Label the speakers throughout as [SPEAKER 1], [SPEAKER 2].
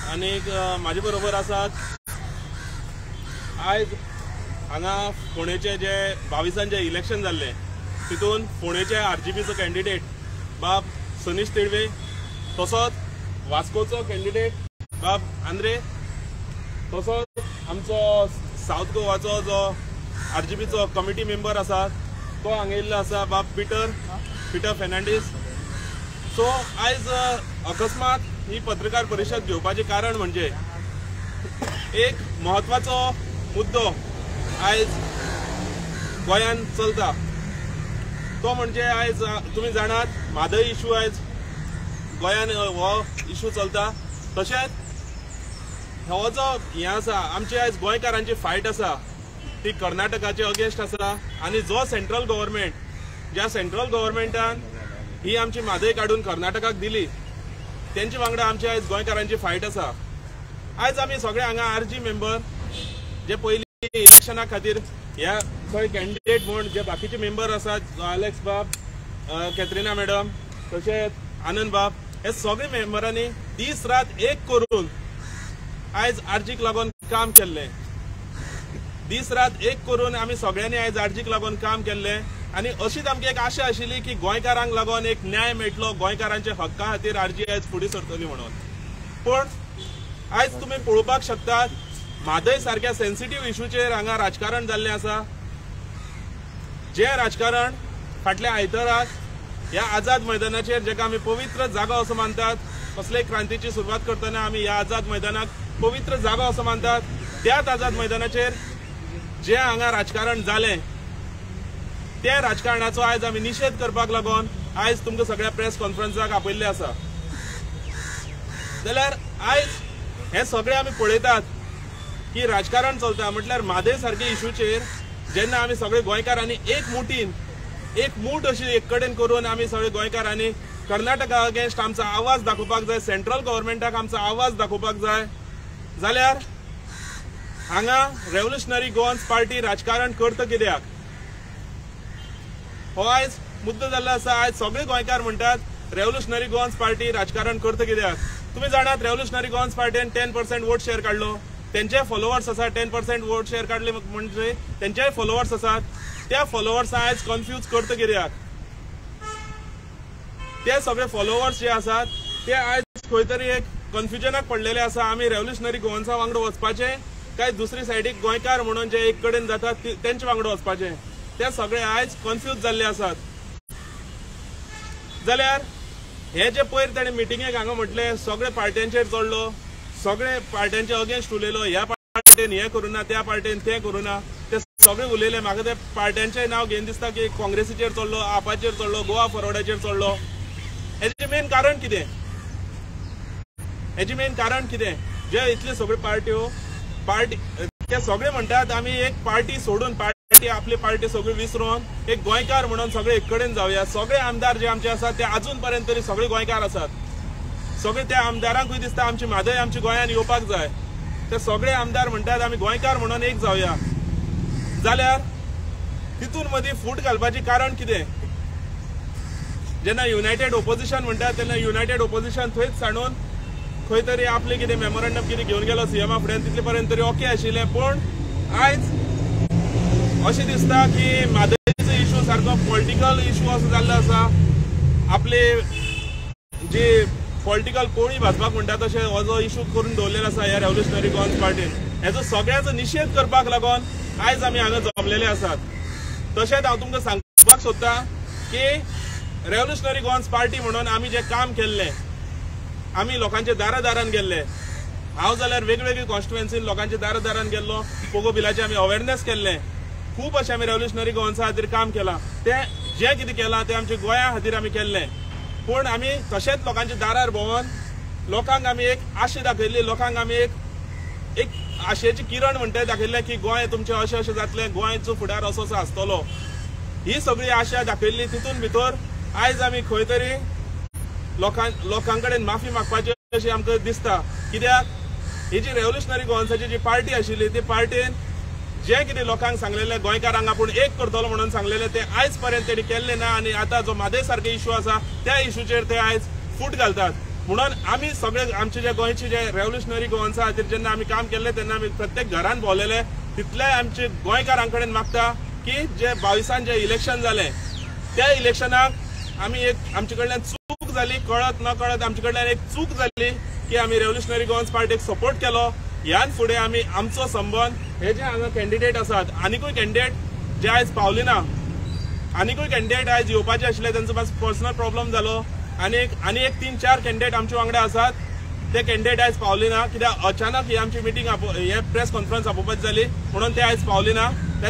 [SPEAKER 1] आणि माझे बरोबर आसात आज हांगा फोंडेचे जे 22 जे इलेक्शन जाल्ले तितून फोंडेचे आरजीपीचो कॅन्डिडेट बाब सनीश तिळवे तसोच वास्कोचो कॅन्डिडेट बाब आंद्रे तसोच आमचो साऊथ गोवाचो जो आरजीपीचो कमिटी मेंबर आसा तो हांगा येयल्लो आसा बाब पीटर फेर्नांडीस। सो आयज अकस्मात ही पत्रकार परिशद घेवपाचें कारण म्हणजे एक महत्वाचो मुद्दो आयज गोंयांत चलता तो म्हणजे आयज तुमी जाणात म्हादय इशू आयज गोंयांत हो इशू चलता। तशेंच हो जो हें आसा आमची आयज गोंयकारांची फायट आसा ती कर्नाटकाचे अगेन्स्ट आसा आणि जो सेंट्रल गव्हर्नमेंट ज्या सेंट्रल गव्हर्नमेंटान ही आमची म्हादय काढून कर्नाटकाक दिली त्यांची वांगडा आमची आयज गोंयकारांची फायट आसा। आयज आमी सगळे हांगा आरजी मेंबर जे पयली इलेक्शना खातीर ह्या खंय कॅन्डिडेट म्हूण जे बाकीचे मेंबर आसात अलेक्स बाब कॅथरिना मॅडम तशेंच आनंद बाब हे सगळे मेंबरांनी दीस रात एक करून आयज आरजीक लागून काम केल्लें। दीस रात एक करून आमी सगळ्यांनी आयज आरजीक लागून काम केल्लें आणि अशीच आमची एक आशा आशिल्ली की गोंयकारांक लागून एक न्याय मेळटलो गोंयकारांच्या हक्का खातीर आरजी आयज फुडें सरतली म्हणून। पण आयज तुम्ही पळोवपाक शकतात म्हादय सारख्या सेन्सिटिव्ह इशूचेर हांगा राजकारण जाल्लें आसा जे राजकारण फाटल्या आयताराक ह्या आझाद मैदानाचेर जेका आमी पवित्र जागो असो मानतात कसलेय क्रांतीची सुरवात करतना आमी ह्या आझाद मैदानाक पवित्र जागो असो मानतात त्याच आझाद मैदानाचेर जे हांगा राजकारण जालें त्या राजकारणाचो आयज आमी निषेध करपाक लागून आयज तुमकां सगळ्या प्रेस कॉन्फरन्साक आपयल्ले आसा। जाल्यार आयज हे सगळे आमी पळयतात की राजकारण चलता म्हटल्यार म्हादय सारख्या इशूचेर जेन्ना आमी सगळे गोंयकारांनी एक मुठीन एक मूठ अशी एक कडेन करून आमी सगळे गोंयकारांनी कर्नाटका अगेन्स्ट आमचो आवाज दाखोवपाक जाय सेंट्रल गव्हर्नमेंटाक आमचो आवाज दाखोवपाक जाय जाल्यार हांगा रेव्होल्युशनरी गोवन्स पार्टी राजकारण करता कित्याक हो आयज मुद्दो जाल्लो आसा। आयज सगळे गोंयकार म्हणटात रेव्होल्युशनरी गोवन्स पार्टी राजकारण करता कित्याक तुमी जाणात रेव्होल्युशनरी गोवन्स पार्टीन 10% वोट शेअर काढलो त्यांचे फॉलोवर्स आसा 10% वोट शेअर काढले म्हणजे त्यांचे फॉलोवर्स आसात त्या फॉलोवर्स आयज कन्फ्यूज करता कित्याक ते सगळे फॉलोवर्स जे आसात ते आयज खंय तरी एक कन्फ्युजनाक पडलेले आसा आमी रेव्होल्युशनरी गोवन्सा वांगडा वचपाचे काय दुसरी सायडीक गोंयकार म्हणून जे एक कडेन जातात तेंचे वांगडा वचपाचे ते सगळे आयज कन्फ्यूज जाल्ले आसात। जाल्यार हे जे पयर ताणें मिटिंगेक हांगा म्हटले सगळे पार्ट्यांचेर चडलो सगळे पार्ट्यांचे अगेन्स्ट उलयलो ह्या पार्टीन हे करूना त्या पार्टीन ते करूना ते सगळे उलयले म्हाका ते पार्ट्यांचे नांव घेवन दिसता की काँग्रेसीचेर चडलो आपाचेर चडलो गोवा फॉरवर्डाचेर चडलो हेजें मेन कारण कितें हेजें मेन कारण कितें जे इतले सगळे पार्टी ते सगळे म्हणटात आमी एक पार्टी सोडून आपली पार्टी सगळी विसरून एक गोंयकार म्हणून सगळे एक कडेन जावया सगळे आमदार जे आमचे आसात ते अजून पर्यंत तरी सगळे गोंयकार आसात सगळे त्या आमदारांकूय दिसता आमची म्हादय आमच्या गोंयांत येवपाक जाय ते सगळे आमदार म्हणटात आमी गोंयकार म्हणून एक जावया जाल्यार तितून मदीं फूट घालपाचें कारण कितें जेन्ना युनायटेड ओपोजिशन म्हणटात तेन्ना युनायटेड ओपोजिशन थंयच सांडून खंय तरी आपले कितें मेमोरंडम कितें घेवन गेलो सीएमा फुड्यान तितले पर्यंत तरी ओके आशिल्लें पण आयज अशें दिसता की म्हादयचो इशू सारको पॉलिटिकल इशू असो जाल्लो आसा आपले जे पॉलिटिकल पोळी भाजपाक म्हणटा तशें हो जो इशू करून दवरलेलो आसा ह्या रेव्होल्युशनरी गोवन्स पार्टीन हेजो सगळ्याचो निशेध करपाक लागून आयज आमी हांगा जमलेले आसात। तशेंच हांव तुमकां सांगपाक सोदतां की रेव्होल्युशनरी गोवन्स पार्टी म्हणून आमी जें काम केल्लें आमी लोकांच्या दारादारान गेल्ले हांव जाल्यार वेगवेगळी कॉन्स्टिट्युएन्सीन लोकांच्या दारादारान गेल्लो पोगो बिलाचें आमी अवेरनेस केल्लें खूब अशें आमी रेव्होल्युशनरी गोवन्सा खातीर काम केलां तें जें कितें केलां तें आमच्या गोंया खातीर आमी केल्लें पूण आमी तशेंच लोकांच्या दारार भोंवन लोकांक आमी एक आशा दाखयल्ली लोकांक आमी एक आशेची किरण म्हणटा दाखयल्लें की गोंय तुमचें अशें अशें जातलें गोंयचो फुडार असो असो आसतलो ही सगळी आशा दाखयल्ली तितून भितर आयज आमी खंय तरी लोकां कडेन माफी मागपाची अशी आमकां दिसता कित्याक ही जी रेव्होल्युशनरी गोवन्साची जी पार्टी आशिल्ली ती पार्टीन जे कितें लोकांक सांगलेलें गोंयकारांक आपूण एक करतलो म्हणून सांगलेलें तें आयज पर्यंत तेणी केल्लें ना आनी आतां जो म्हादय सारके इशू आसा त्या इशूचेर ते आयज फूट घालतात म्हणून आमी सगळे आमचे जे गोंयचे जे रेव्होल्युशनरी गोवन्सा खातीर जेन्ना आमी काम केल्ले तेन्ना आमी प्रत्येक घरान भोंवलेले तितले आमचे गोंयकारां कडेन मागता की जे 22 जे इलेक्शन जाले त्या इलेक्शनाक आमी एक आमचे कडल्यान चूक जाली कळत न कळत आमचे कडल्यान एक चूक जाली की आमी रेव्होल्युशनरी गोवन्स पार्टीक सपोर्ट केलो ह्यान फुडें आमी आमचो संबंध हे जे हांगा कॅन्डिडेट आसात आनीकूय कॅन्डिडेट जे आयज पावले ना आनीकूय कॅन्डिडेट आयज येवपाचे आशिल्ले तांचो पर्सनल प्रॉब्लेम जालो आनी एक 3-4 कॅन्डिडेट आमचे वांगडा आसात ते कॅन्डिडेट आयज पावले ना कित्याक अचानक ही आमची मिटींग हे प्रेस कॉन्फरन्स आपोवपाची जाली म्हणून ते आयज पावले ना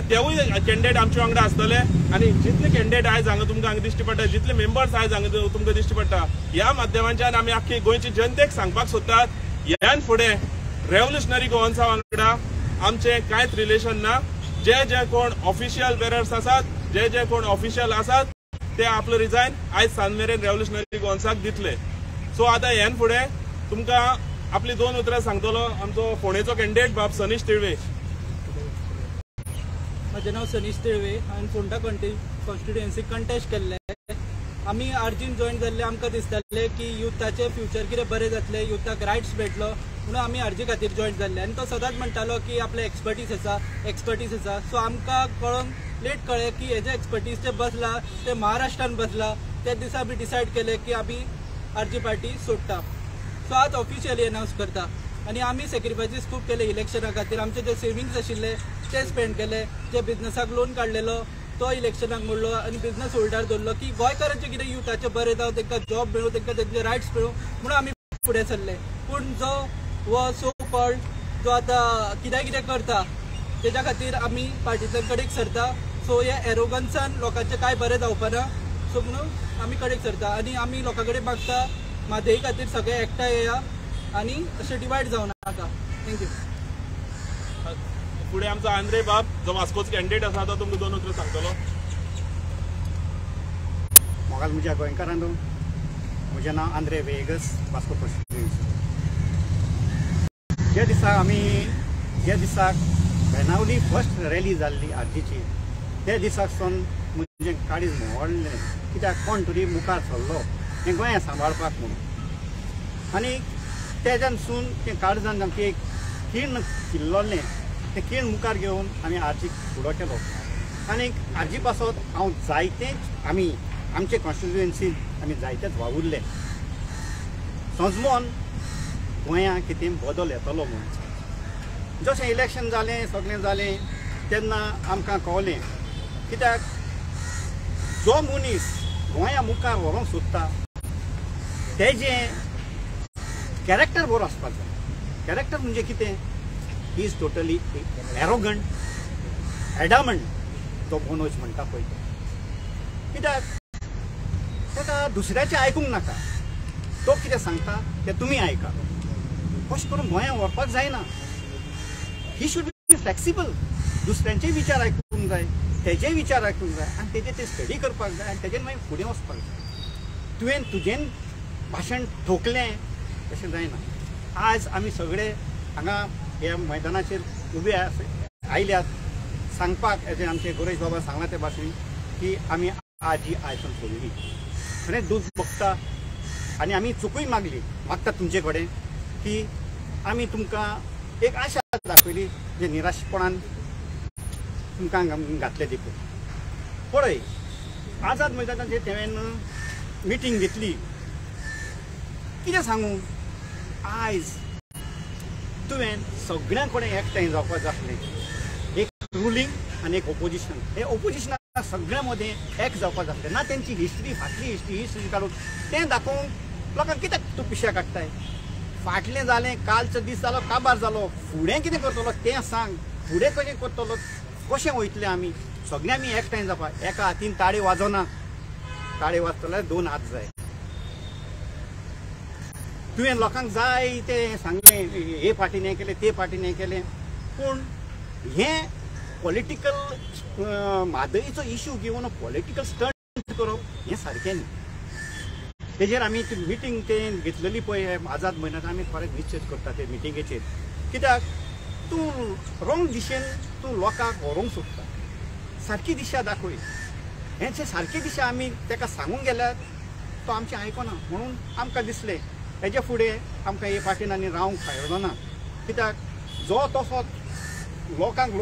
[SPEAKER 1] तेवूय कॅन्डिडेट आमचे वांगडा आसतले आनी जितले कॅन्डिडेट आयज हांगा दिश्टी पडटा जितले मेंबर्स आयज हांगा तुमकां दिश्टी पडटा ह्या माध्यमांच्यान आमी आख्खी गोंयची जनतेक सांगपाक सोदतात ह्यान फुडें रेव्होल्युशनरी गोवन्सा वांगडा आमचे कांयच रिलेशन ना जे कोण ऑफिशियल बेरर्स आसात जे कोण ऑफिशियल आसात ते आपलो रिजायन आयज सांज मेरेन रेव्होल्युशनरी गोवन्साक दितले सो आतां ह्यान फुडें तुमकां आपली 2 उतरां सांगतलो आमचो फोंडेचो कॅन्डिडेट बाब सनीश तिळवे.
[SPEAKER 2] म्हजें नांव सनीश तिळवे हांवें फोंडा कॉन्स्टिट्युएन्सी कंटेस्ट केल्ले आमी आरजीन जॉयन जाल्ले आमकां दिसतालें की युथाचें फ्युचर कितें बरें जातलें युथाक रायट्स मेळटलो म्हणून आमी आरजी खातीर जॉयन जाल्ले आनी तो सदांच म्हणटालो की आपले एक्सपर्टीज आसा सो आमकां कळोन लेट कळ्ळें की हेजे एक्सपर्टीज जे बसला ते महाराष्ट्रान बसला त्या दिसा आमी डिसायड केले की आमी आरजी पार्टी सोडटा सो आज ऑफिशियली अनाउन्स करता आनी आमी सॅक्रिफायसीस खूब केले इलेक्शना खातीर आमचे जे सेविंग्स आशिल्ले ते स्पेंड केले जे बिझनसाक लोन काडलेलो तो इलेक्शनाक मोडलो आनी बिझनस होल्डार दवरलो की गोंयकारांचे कितें युथाचे बरें जावं तांकां जॉब मेळूं तांकां तेंचे रायट्स मेळूं म्हणून आमी फुडें सरले पूण जो वो सो कॉल्ड जो आतां कितें करता तेज्या खातीर आमी पार्टिजान कडेक सरता सो हे एरोगन्सान लोकांचे कांय बरें जावपाना सो म्हणून आमी कडेक सरता आनी आमी लोकां कडेन मागता म्हादई खातीर सगळे एकठांय येया आनी अशें डिवायड जावं नाका. थँक्यू.
[SPEAKER 1] फुडें आमचो आंद्रे बाब जो वास्कोचो कॅन्डिडेट आसा तो तुमकां 2 उतरां सांगतलो.
[SPEAKER 3] म्हाका म्हज्या गोंयकारांनो म्हजें नांव आंद्रे वेगस वास्को कॉन्स्टिट्युएन्सी. जे दिसाक बेनावली फर्स्ट रॅली जाल्ली आरजीची त्या दिसाक सावन म्हजें काळीज मोडलें कित्याक कोण तरी मुखार सरलो हें गोंया सांबाळपाक म्हणून आनी तेज्यानसून तें काळजान आमचें एक खीण किल्लोलें तें खीण मुखार घेवन आमी आरजीक फुडो केलो आनी आरजी पासत हांव जायतेच आमचे कॉन्स्टिट्युएन्सीन आमी जायतेच वावुरले समजून गोंया कितें बदल येतलो म्हणून जशें इलेक्शन जालें सगळें जालें तेन्ना आमकां कळ्ळें कित्याक जो मनीस गोंया मुखार व्हरोंक सोदता तेजें कॅरेक्टर बरो आसपाक जाय. कॅरेक्टर म्हणजे कितें ही इज टोटली एरोगंट एडामंट तो मनोज म्हणटा पळय कित्याक ताका दुसऱ्याचें आयकूंक नाका तो कितें सांगता तें तुमी आयका अशें करून गोंया व्हरपाक जायना. ही शूड बी फ्लेक्सिबल दुसऱ्यांचे विचार आयकूंक जाय तेजे विचार आयकूंक जाय आनी तेजे ते स्टडी करपाक जाय आनी तेजेन मागीर फुडें वचपाक जाय. तुवें तुजें भाशण ठोकलें तशें जायना. आज आमी सगळे हांगा ह्या मैदानाचेर उबे आयल्यात सांगपाक एज आमचे गोरेश बाबा सांगला ते भाशेन की आमी आजी आयसून सोडली खरें दूख बघता आनी आमी चुकूय मागता तुमचे कडेन की आमी तुमकां एक आशा दाखयली जे निराशपणान तुमकां घातले देखून. पळय आझाद मैदानाचेर तेवेन मिटींग घेतली कितें सांगू आयज तुवें सगळ्यां कडेन एकठांय जावपाक जाय आसलें एक रुलींग आनी एक ओपोजिशन हे ओपोजिशनाक सगळ्यां मदें एक जावपाक जाय आसलें ना तेंची हिस्ट्री फाटली हिस्ट्री काडून तें दाखोवंक लोकांक कित्याक तूं पिशे काडटाय. फाटलें जालें कालचो दीस जालो काबार जालो फुडें कितें करतलो तें सांग फुडें कशें करतलो कशें वयतले आमी सगळें आमी एकठांय जावपाक एका हातीन ताळी वाजोना ताळी वाजतल्यार 2 हात जाय. तुवें लोकांक जाय तें सांगलें हे पार्टीन हें केलें ते पार्टीन हें केलें पूण हें पॉलिटिकल म्हादईचो इश्यू घेवन पॉलिटिकल स्टंट करप हें सारकें न्ही. तेजेर आमी मिटींग तें घेतलेली पळय आझाद मैदानात आमी खरेंच निश्चित करता ते मिटींगेचेर कित्याक तूं रोंग दिशेन तूं लोकांक व्हरोंक सोदता सारकी दिशा दाखय हें सारकी दिशा आमी ताका सांगूंक गेल्यार तो आमचें आयकना म्हणून आमकां दिसलें हेजे फुडें आमकां हे पार्टीन आनी रावंक फायदो ना कित्याक जो तसो लोकांक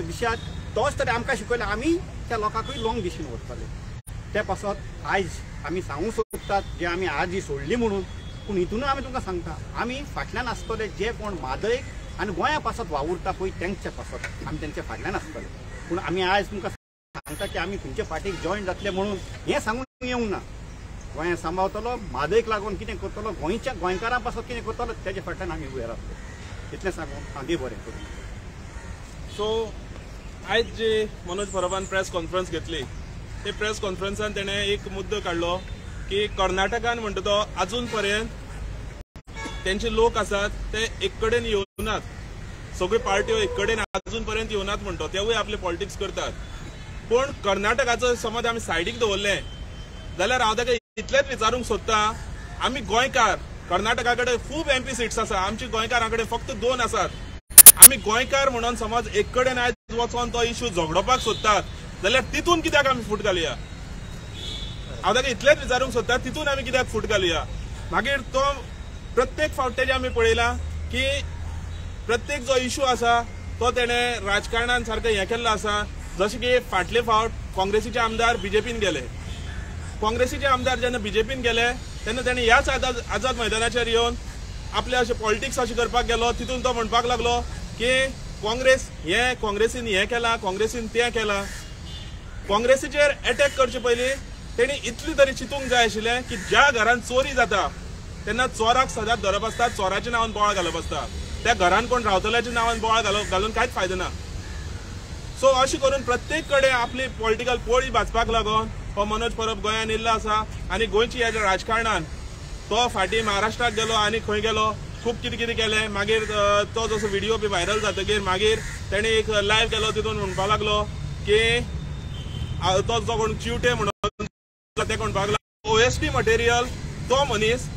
[SPEAKER 3] दिशात तोच तरी आमकां शिकयला आमी त्या लोकांकूय लोंग दिशीन वरतले ते पासत आयज आमी सांगूंक सोदतात जे आमी आज ही सोडली म्हणून पूण हितूनय आमी तुमकां सांगता आमी फाटल्यान आसतले जे कोण म्हादयक आनी गोंया पासत वावुरता पळय तेंच्या पासत आमी तेंच्या फाटल्यान आसतले पूण आमी आयज तुमकां सांगता की आमी खंयच्या पार्टीक जॉयन जातले म्हणून हें सांगून येवंक ना गोंया सांबाळतलो म्हादयक लागून कितें करतलो गोंयच्या गोंयकारां पासत कितें करतलो तेजे फाटल्यान आमी उबे रावतले इतलें सांगून हांव देव बरें करूं
[SPEAKER 1] सो आयज जी मनोज परबान प्रेस कॉन्फरन्स घेतली ते प्रेस कॉन्फरन्सान तेणें एक मुद्दो काडलो की कर्नाटकान म्हणटा तो अजून पर्यंत तेंचे लोक आसात ते एक कडेन येवनात सगळ्यो पार्ट्यो एक कडेन अजून पर्यंत येवनात म्हणटा तेवूय आपले पॉलिटिक्स करतात पूण कर्नाटकाचो समज आमी सायडीक दवरलें जाल्यार हांव ताका इतलेंच विचारूंक सोदता आमी गोंयकार कर्नाटका कडेन खूब MP सीट्स आसा आमची गोंयकारां कडेन फक्त 2 आसात आमी गोंयकार म्हणून समज एक कडेन आयज वचोन तो इश्यू झगडोवपाक सोदतात जाल्यार तितून कित्याक आमी फूट घालुया हांव ताका इतलेंच विचारूंक सोदता तितून आमी कित्याक फूट घालुया मागीर तो प्रत्येक फावट आमी पळयलां की प्रत्येक जो इश्यू आसा तो तेणें राजकारणान सारको हें केल्लो आसा जशें की फाटले फावट काँग्रेसीचे आमदार BJPन गेले काँग्रेसीचे आमदार जेन्ना BJPन गेले तेन्ना तेणें ह्याच आझाद मैदानाचेर येवन आपले अशें पॉलिटिक्स अशें करपाक गेलो तितून तो म्हणपाक लागलो की काँग्रेसीन हें केलां काँग्रेसीन तें केलां काँग्रेसीचेर अटॅक करचे पयलीं तेणी इतली तरी चिंतूंक जाय आशिल्लें की ज्या घरान चोरी जाता तेन्ना चोराक सदांच धरप आसता चोराच्या नांवान बोवाळ घालप आसता त्या घरान कोण रावतल्याच्या नांवान बोवाळ घालून कांयच फायदो ना सो अशें करून प्रत्येक कडेन आपली पॉलिटिकल पोळी भाजपाक लागून हो मनोज परब गोंयान येयल्लो आसा आनी गोंयची ह्या राजकारणान तो फाटीं महाराष्ट्राक गेलो आनी खंय गेलो खूब कितें कितें केलें मागीर तो जसो व्हिडिओ बी व्हायरल जातकीर मागीर तेणें एक लायव्ह केलो तितून म्हणपाक लागलो की तो जो कोण चिवटे म्हणून ते म्हणपाक लागलो OST मटेरियल तो मनीस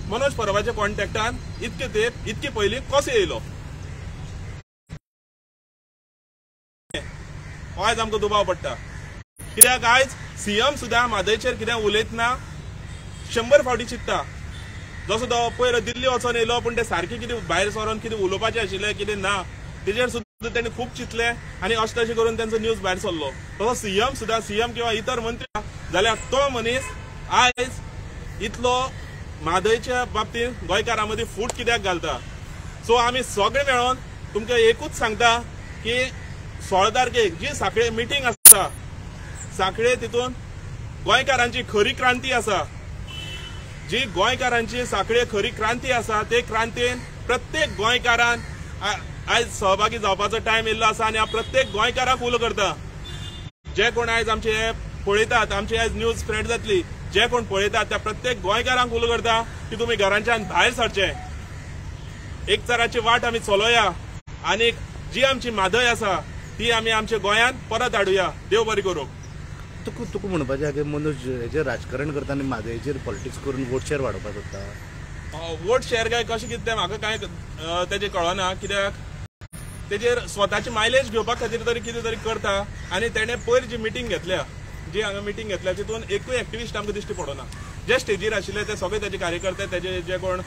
[SPEAKER 1] मनोज परबाच्या कॉन्टॅक्टान इतके तेंप इतके पयलीं कसो येयलो आयज आमकां दुबाव पडटा कित्याक आयज CM सुद्दां म्हादयचेर कितें उलयतना 100 फावटी चिंतता जसो तो पयर दिल्ली वचोन येयलो पूण ते सारकें कितें भायर सरोन कितें उलोवपाचें आशिल्लें कितें ना तेजेर सुद्दां तेणें खूब चिंतलें आनी अशें तशें करून तेंचो न्यूज भायर सरलो तसो CM किंवा इतर मंत्री जाल्यार तो मनीस आयज इतलो म्हादयच्या बाबतींत गोंयकारां मदीं फूट कित्याक घालता सो आमी सगळे मेळोन तुमकां एकूच सांगता की 16 तारखेक जी सांखळे मिटींग आसा सांखळे तितून गोंयकारांची खरी क्रांती आसा जी गोंयकारांची सांखळे खरी क्रांती आसा ते क्रांतीन प्रत्येक गोंयकारान आयज सहभागी जावपाचो टायम येयल्लो आसा आनी हांव प्रत्येक गोंयकाराक उलो करता जे कोण आयज आमचे पळयतात आमची आयज न्यूज स्प्रेड जातली जे कोण पळयतात त्या प्रत्येक गोंयकारांक उलो करता की तुमी घरांच्यान भायर सरचे एक तराची वाट आमी चलोवया आनी जी आमची म्हादय आसा ती आमी आमच्या गोंयान परत हाडुया देव बरें करूं
[SPEAKER 4] तुका म्हणपाचें की मनोज हेजेर राजकारण करता आनी म्हादयचेर पॉलिटिक्स करून वोट शेअर वाडोवपाक सोदता
[SPEAKER 1] वोट शेअर काय कशें कितें तें म्हाका कांय तेजें कळना कित्याक तेजेर स्वताची मायलेज घेवपा खातीर तरी कितें तरी करता आनी तेणें पयर जी मिटींग घेतल्या जी हांगा मिटींग घेतल्या तितून एकूय एक्टिविस्ट आमकां दिश्टी पडना जे स्टेजीर आशिल्ले ते सगळे तेजे कार्यकर्ते तेजे जे कोण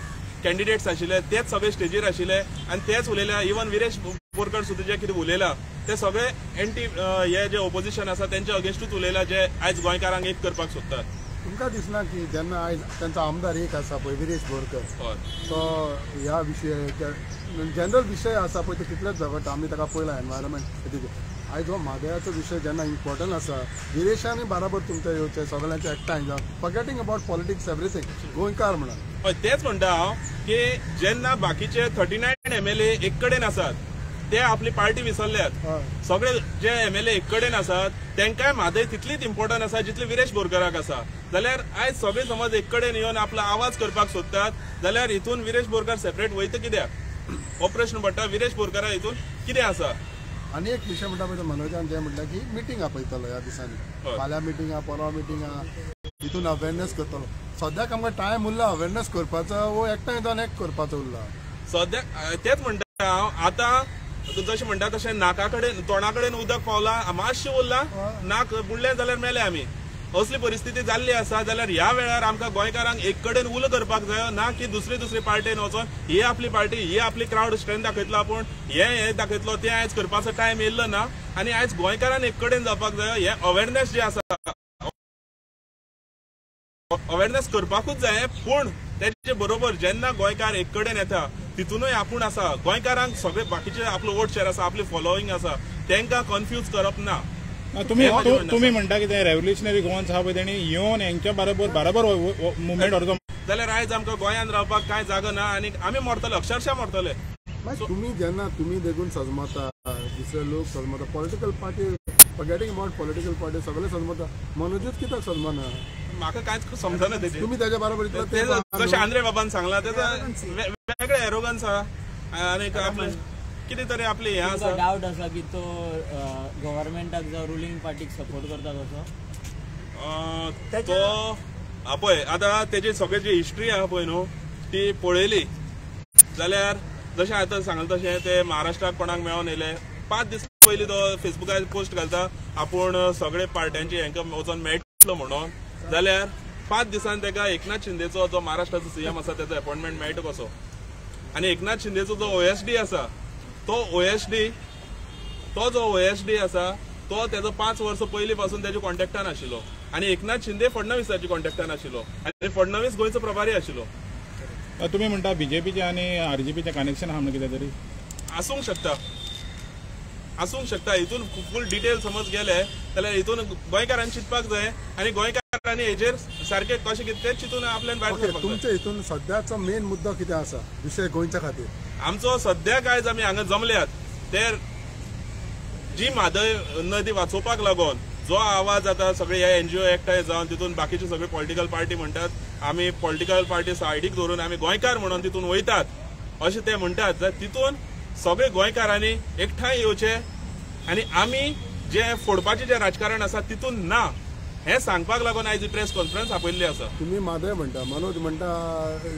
[SPEAKER 1] कॅन्डिडेट्स आशिल्ले तेच सगळे स्टेजीर आशिल्ले आनी तेच उलयल्या इवन विरेश बोरकर सुद्दां जे कितें उलयलां ते सगळे एंटी हे जे ओपोजिशन आसा तेंच्या अगेन्स्टूच उलयला जे आयज गोंयकारांक एक करपाक सोदतात
[SPEAKER 5] तुमकां दिसना की जेन्ना आयज तांचो आमदार एक आसा पळय विरेश बोरकर तो ह्या विशय जनरल विशय आसा पळय ते कितलेच झगडटा आमी ताका पळयला एनवायरमेंट आयज हो म्हादयाचो विशय जेन्ना इम्पॉर्टंट आसा विरेशांनी बराबर तुमच्या येवचें सगळ्यांचे एकठांय जावन फॉरगेटिंग अबाउट पॉलिटिक्स एवरीथिंग गोंयकार म्हणून
[SPEAKER 1] हय तेच म्हणटा हांव की जेन्ना बाकीचे 39 MLA एक कडेन आसात ते आपली पार्टी विसरल्यात सगळे जे MLA एक कडेन आसात तांकांय म्हादय तितलीच इम्पॉर्टंट आसा जितली विरेश बोरकाराक आसा जाल्यार आयज सगळे समज एक कडेन येवन आपलो आवाज करपाक सोदतात जाल्यार हितून विरेश बोरकार सेपरेट वयता कित्याक हो प्रश्न पडटा विरेश बोरकारा हितून कितें आसा
[SPEAKER 5] आनी एक विशय म्हणटा पळय मनोजान जें म्हटलें की मिटींग आपयतलो ह्या दिसांनी फाल्यां मिटींगा परवा मिटींगा हितून अवेरनेस करतलो सद्याक आमकां टायम उरला अवेरनेस करपाचो वो एकठांय जावन एक करपाचो उरला
[SPEAKER 1] सद्याक तेच म्हणटा हांव आतां जशें म्हणटा तशें नाका कडेन तोंडा कडेन उदक पावलां मातशें उरलां नाक बुडलें जाल्यार मेले आमी असली परिस्थिती जाल्ली आसा जाल्यार ह्या वेळार आमकां गोंयकारांक एक कडेन उलो करपाक जाय, ना की दुसरी पार्टीन वचोन ही आपली पार्टी, ही आपली क्राउड स्ट्रेंथ दाखयतलो आपूण, हे दाखयतलो, ते आयज करपाचो टायम येयल्लो ना. आनी आयज गोंयकारांक एक कडेन जावपाक जाय. हे अवेरनेस जे आसा अवेरनेस करपाकूच जाय, पूण त्याचे बरोबर जेन्ना गोंयकार एक कडेन येता तितूनय आपूण आसा गोंयकारांक सगळे बाकीचे आपलो वोट शेअर आसा, आपली फॉलोईंग आसा, तांकां कन्फ्यूज करप ना.
[SPEAKER 6] तुम्ही म्हणटा की ते रेव्होल्युशनरी गोवन्स आहा पळय तेणी येवन हेंच्या बरोबर मुवमेंट व्हरचो
[SPEAKER 1] जाल्यार आयज आमकां गोंयांत रावपाक कांय जागो ना आनी आमी मरतले, अक्षरशः मरतले.
[SPEAKER 5] तुम्ही जेन्ना तुम्ही देखून सजमता, दुसरे लोक सजमता, political party forgetting about political party सगळे सजमता, मनोजूच कित्याक सजमना?
[SPEAKER 1] म्हाका कांयच समजना तेजें.
[SPEAKER 5] तुम्ही त्याच्या बरोबर
[SPEAKER 1] कशें आंद्रे बाबान सांगला तें वेगळे एरोगन्स आहा आनी आपले कितें तरी आपली हें आसा.
[SPEAKER 7] डावट आसा की तो गव्हर्नमेंटाक जावं रुलींग पार्टीक सपोर्ट करता तसो
[SPEAKER 1] तो पळय आतां तेजी सगळी जी हिस्ट्री आहा पळय न्हू ती पळयली जाल्यार जशें आतां सांगलें तशें ते महाराष्ट्राक कोणाक मेळोन येयले 5 दीस पयलीं तो फेसबुकार पोस्ट घालता आपूण सगळे पार्ट्यांची हांकां वचोन मेळटलो म्हणून, जाल्यार 5 दिसान ताका एकनाथ शिंदेचो जो महाराष्ट्राचो सीएम आसा तेजो अपॉइंटमेंट मेळटा कसो. आनी एकनाथ शिंदेचो जो OSD आसा तो जो OSD आसा तो तेजो 5 वर्सां पयलीं पासून तेज्या कॉन्टॅक्टान आशिल्लो आनी एकनाथ शिंदे फडणवीसाची कॉन्टॅक्टान आशिल्लो आनी फडणवीस गोंयचो प्रभारी आशिल्लो.
[SPEAKER 6] तुम्ही म्हणटा बीजेपीचे आनी RGPचे कनेक्शन आहा म्हणून कितें तरी आसूंक शकता. हितून फूल डिटेल समज गेले जाल्यार हितून गोंयकारांनी चिंतपाक जाय आनी गोंयकारांनी हेजेर सारखे कशें कितें तेच चिंतून आपल्यान भायर सरपाक जाय.
[SPEAKER 5] तुमच्या हितून सद्याचो मेन मुद्दो कितें आसा विशय गोंयच्या खातीर?
[SPEAKER 1] आमचो सद्याक आयज आमी हांगा जमल्यात ते जी म्हादय नदी वाचोवपाक लागून जो आवाज आता सगळे ह्या NGO एकठांय जावन तितून बाकीचे सगळे पॉलिटिकल पार्टी म्हणटात आमी पॉलिटिकल पार्टी सायडीक धरून आमी गोंयकार म्हणून तितून वयतात अशें ते म्हणटात, जाल्यार तितून सगळे गोंयकारांनी एकठांय येवचे आनी आमी जे फोडपाचें जे राजकारण आसा तितून ना हे सांगपाक लागून आयज प्रेस कॉन्फरन्स आपयल्ली आसा.
[SPEAKER 5] तुम्ही म्हादय म्हणटा, मनोज म्हणटा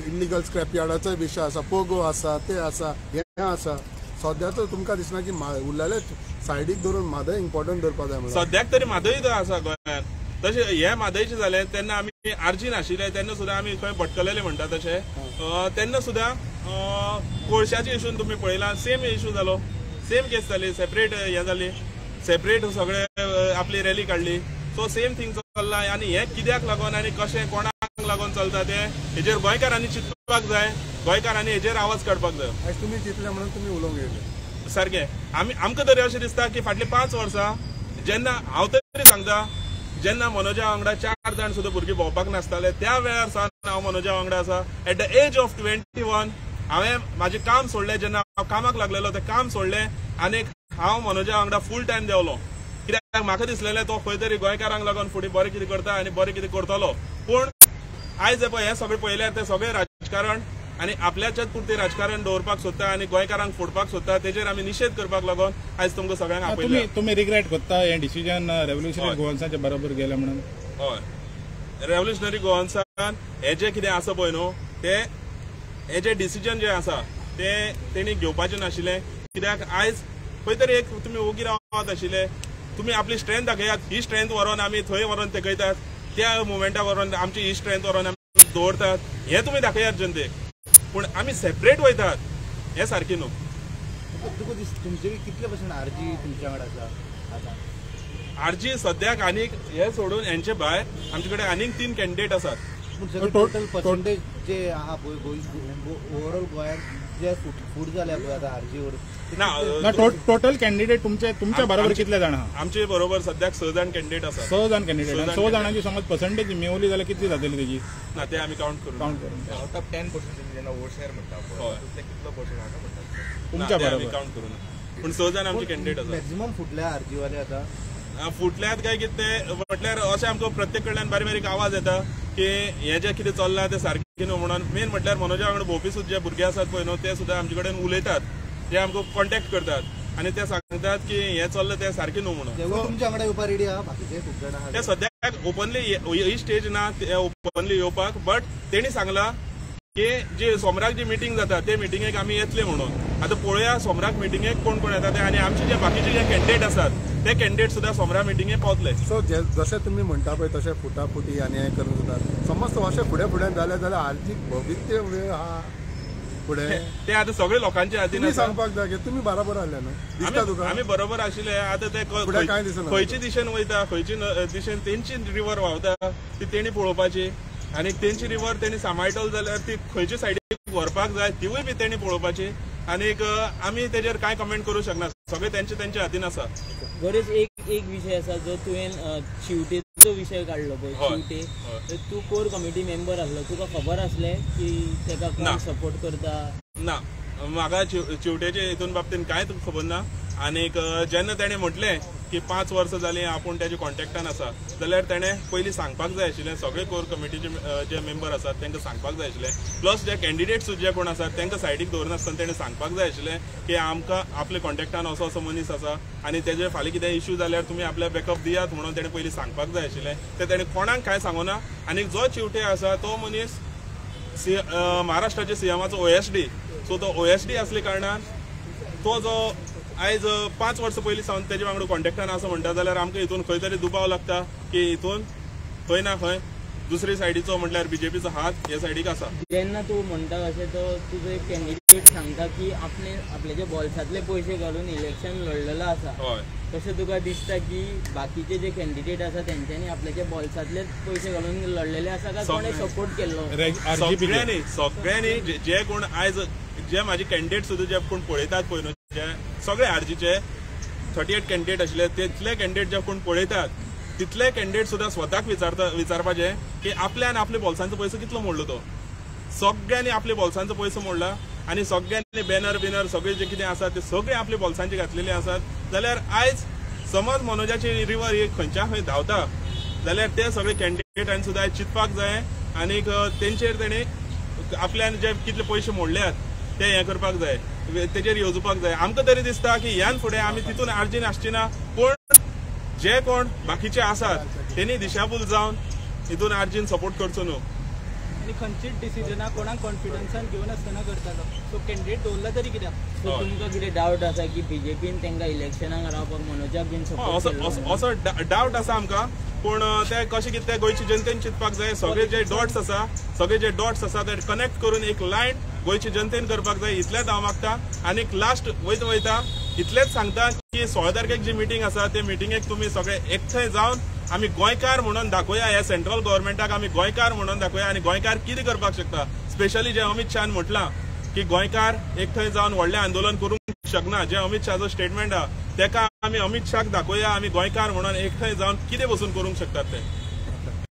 [SPEAKER 5] इल्लिगल स्क्रॅप यार्डाचो विशय आसा, पोगो आसा, ते आसा, हे आसा. सद्याचो तुमकां दिसना की उरलेले सायडीक धरून म्हादय इम्पॉर्टंट धरपाक जाय म्हणून?
[SPEAKER 1] सद्याक तरी म्हादय आसा गोंयांत. तशें हे म्हादयचें जालें तेन्ना आमी RG नाशिल्ले तेन्ना सुद्दां आमी खंय भटकलेले म्हणटा तशें तेन्ना सुद्दां कोळशाच्या इशून तुमी पळयला सेम इशू जालो, सेम केस जाली, सेपरेट हें जाली, सेपरेट सगळे आपली रॅली काडली. सो सेम थिंग चल्ला आनी हे कित्याक लागून आनी कशें कोणाक लागून चलता ते हेजेर गोंयकारांनी चिंतपाक जाय, गोंयकारांनी हेजेर आवाज काडपाक जाय.
[SPEAKER 5] आयज तुमी चिंतले म्हणून तुमी उलोवंक येयले
[SPEAKER 1] सारकें. आमकां तरी अशें दिसता की फाटली 5 वर्सां जेन्ना हांव तरी सांगता जेन्ना मनोजा वांगडा 4 जाण सुद्दां भुरगीं भोंवपाक नासताले त्या वेळार सावन हांव मनोजा वांगडा आसा. एट द एज ऑफ 21 हांवें म्हाजें काम सोडलें. जेन्ना हांव कामाक लागलेलो तें काम सोडलें आनी हांव मनोजा वांगडा फूल टायम देंवलो. कित्याक म्हाका दिसलेलें तो खंय तरी गोंयकारांक लागून फुडें बरें कितें करता आनी बरें कितें करतलो. पूण आयज पळय हें सगळें पळयल्यार तें सगळें राजकारण आनी आपल्याच्याच पुरतें राजकारण दवरपाक सोदता आनी गोंयकारांक फोडपाक सोदता. तेजेर आमी निशेध करपाक लागून आयज तुमकां सगळ्यांक आपयल्या.
[SPEAKER 6] तुम्ही रिग्रेट करता हें डिसिजन रेव्होल्युशनरी गोवन्साच्या बरोबर गेलें म्हणून?
[SPEAKER 1] हय, रेव्होल्युशनरी गोवन्सान हें जें कितें आसा पळय न्हू तें हें जें डिसिजन जें आसा तें तेणी घेवपाचें नाशिल्लें. कित्याक आयज खंय तरी एक तुमी ओगी रावत आशिल्ले, तुमी आपली स्ट्रेंथ दाखयात, ही स्ट्रेंथ व्हरोन आमी थंय व्हरोन तेकयतात, त्या मुवमेंटाक व्हरोन आमची ही स्ट्रेंथ व्हरोन आमी दवरतात, हें तुमी दाखयात जनतेक. पूण आमी सेपरेट वयतात हें सारकें न्हू.
[SPEAKER 4] तुमचे कितले पर्सेंट RG तुमच्या कडेन आसा आतां?
[SPEAKER 1] RG सद्याक आनीक हे सोडून हेंचे भायर आमचे कडेन आनीक 3 कॅन्डिडेट आसात.
[SPEAKER 4] टोटल पर्सेंटेज जे आहा पळय ओवरऑल गोंयांत जे फूड जाल्या पळय आतां RG
[SPEAKER 1] ना
[SPEAKER 6] टोटल कॅन्डिडेट तुमच्या बरोबर कितले जाण आहा?
[SPEAKER 1] आमचे बरोबर सद्याक 6 जाण कॅन्डिडेट आसात.
[SPEAKER 6] 6 जाण कॅन्डिडेट. 6 जाणांची समज पर्सेंटेज मेवली जाल्यार कितली जातली तेजी?
[SPEAKER 1] ना ते आमी काउंट करून
[SPEAKER 8] आउट ऑफ 10% जेन्ना वोट शेअर म्हणटा ते कितलो पर्सेंट आसा म्हणटा
[SPEAKER 6] तुमच्या बरोबर
[SPEAKER 1] काउंट करून. पूण 6 जाण आमचे कॅन्डिडेट आसात.
[SPEAKER 4] मॅक्झिमम फुटल्या RG वाले आतां
[SPEAKER 1] फुटल्यात काय कितें म्हटल्यार अशें आमकां प्रत्येक कडल्यान बारीक बारीक आवाज येता की हें जें कितें चल्लां तें सारकें न्हू म्हणून. मेन म्हटल्यार मनोजा वांगडा भोंवपी सुद्दां जे भुरगे आसात पळय न्हू ते सुद्दां आमचे कडेन उलयतात, ते आमकां कॉन्टॅक्ट करतात आनी ते सांगतात की हें चल्लां तें सारकें न्हू म्हणून.
[SPEAKER 4] तुमच्या वांगडा येवपाक रेडी आहा बाकीचे खूब जाण आहा?
[SPEAKER 1] ते सद्याक ओपनली ही स्टेज ना ओपनली येवपाक, बट तेणी सांगलां की जी सोमराक जी मिटींग जाता ते मिटींगेक आमी येतले म्हणून. आता पळोवया सोमराक मिटींगेक कोण कोण येता ते, आनी आमचे जे बाकीचे जे कॅन्डिडेट आसात ते कॅन्डिडेट सुद्धा सोमरा मिटींगेक पावतले.
[SPEAKER 5] सो जशें तुमी म्हणटा पळय तशें फुटाफुटी आनी हें करून जाता. समज अशें फुडें जाल्यार आर्थिक भवित्य वेळ आहा फुडें
[SPEAKER 1] ते आता सगळे लोकांच्या हातीन
[SPEAKER 5] तुमी सांगपाक जाय की तुमी बरोबर आसले न्हू, दिसता तुका?
[SPEAKER 1] आमी बरोबर आशिल्ले. आता ते
[SPEAKER 5] फुडें कांय दिसना.
[SPEAKER 1] खंयची दिशेन वयता, खंयची दिशेन तेंची रिवर व्हांवता ती तेणी पळोवपाची, आनी तेंची रिवर तेणी सांबाळटलो जाल्यार ती खंयच्या सायडीक व्हरपाक जाय तिवूय बी तेणी पळोवपाची. आनीक आमी तेजेर कांय कमेंट करूं शकना, सगळे तेंच्या हातीन आसा.
[SPEAKER 7] बरेच एक विषय आसा जो तुवें चिवटेचो विषय काडलो पळय, चिवटे तूं कोर कमिटी मेंबर आसलो, तुका खबर आसलें की तेका कोण सपोर्ट करता?
[SPEAKER 1] ना, म्हाका चिवटेचे हितून बाबतीन कांयच खबर ना. आनीक जेन्ना तेणें म्हटलें की 5 वर्सां जालीं आपूण तेजे कॉन्टॅक्टान आसा, जाल्यार तेणें पयलीं सांगपाक जाय आशिल्लें. सगळे कोर कमिटीचे जे मेंबर आसात तांकां सांगपाक जाय आशिल्लें. प्लस जे कॅन्डिडेट्स जे कोण आसात तांकां सायडीक दवरनासतना तेणें सांगपाक जाय आशिल्लें की आमकां आपल्या कॉन्टॅक्टान असो मनीस आसा आनी तेजे फाल्यां कितें इश्यू जाल्यार तुमी आपल्या बॅकअप दियात म्हणून तेणें पयलीं सांगपाक जाय आशिल्लें. ते तेणें कोणाक कांय सांगूना. आनी जो चिवटे आसा तो मनीस महाराष्ट्राचे सीएमाचो OSD. सो तो OSD आसले कारणान तो जो आयज 5 वर्सां पयलीं सावन तेजे वांगडा कॉन्टॅक्टान आसा म्हणटा जाल्यार आमकां हितून खंय तरी दुबाव लागता की हितून खंय ना खंय दुसरे सायडीचो म्हटल्यार बीजेपीचो हात हे सायडीक आसा.
[SPEAKER 7] जेन्ना तूं म्हणटा अशें तो तुजो एक कॅन्डिडेट सांगता की आपले जे बॉल्सांतले पयशे घालून इलेक्शन लढलेलो आसा,
[SPEAKER 1] हय
[SPEAKER 7] तशें तुका दिसता की बाकीचे जे कॅन्डिडेट आसा तेंच्यांनी आपल्याचे बॉल्सांतले पयशे घालून लढलेले आसा काय कोणें सपोर्ट केल्लो?
[SPEAKER 1] सगळ्यांनी जे कोण आयज जे म्हाजे कॅन्डिडेट सुद्दां जे कोण पळयतात पळय न्हू, जे सगळे आरजीचे 38 कॅन्डिडेट आशिल्ले, तितले कॅन्डिडेट जे कोण पळयतात तितले कॅन्डिडेट सुद्दां स्वताक विचारपाचे की आपल्यान आपले बॉल्सांचो पयसो कितलो मोडलो तो. सगळ्यांनी आपले बॉल्सांचो पयसो मोडला आनी सगळ्यांनी बॅनर सगळे जे कितें आसा ते सगळे आपले बॉल्सांचे घातलेले आसात. जाल्यार आयज समज मनोजाची रिवर ही खंयच्या खंय धांवता जाल्यार ते सगळे कॅन्डिडेटांनी सुद्दां आयज चिंतपाक जाय आनीक तेंचेर तेणी आपल्यान जे कितले पयशे मोडल्यात ते हें करपाक जाय, तेजेर येवजूपाक जाय. आमकां तरी दिसता की ह्यान फुडें आमी तितून आर्जीन आसची ना, पूण जे कोण बाकीचे आसात तेणी दिशाभूल जावन हितून आर्जीन सपोर्ट करचो न्हू.
[SPEAKER 2] आनी खंयचीच डिसिजनां कोणाक कॉन्फिडन्सान घेवन आसतना करतालो. सो कॅन्डिडेट दवरला तरी कित्याक?
[SPEAKER 7] सो तुमकां कितें डावट आसा की बीजेपीन तांकां इलेक्शनाक रावपाक मनोजाक बीन सपोर्ट?
[SPEAKER 1] असो डावट आसा आमकां, पूण ते कशें कितें गोंयचे जनतेन चिंतपाक जाय. सगळे जे डॉट्स आसा ते कनेक्ट करून एक लायन गोंयचे जनतेन करपाक जाय, इतलेंच हांव मागता. आनीक लास्ट वयता इतलेंच सांगता की 16 तारखेक जी मिटींग आसा ते मिटींगेक तुमी सगळे एकठांय जावन आमी गोंयकार म्हणून दाखोवया, ह्या सेंट्रल गव्हर्मेंटाक आमी गोंयकार म्हणून दाखोवया आनी गोंयकार कितें करपाक शकता. स्पेशली जे अमित शाहान म्हटलां की गोंयकार एकठांय जावन व्हडलें आंदोलन करूंक शकना, जे अमित शाहाचो स्टेटमेंट आहा तेका आमी अमित शाहाक दाखोवया आमी गोंयकार म्हणून एकठांय जावन कितें बसून करूंक शकतात ते.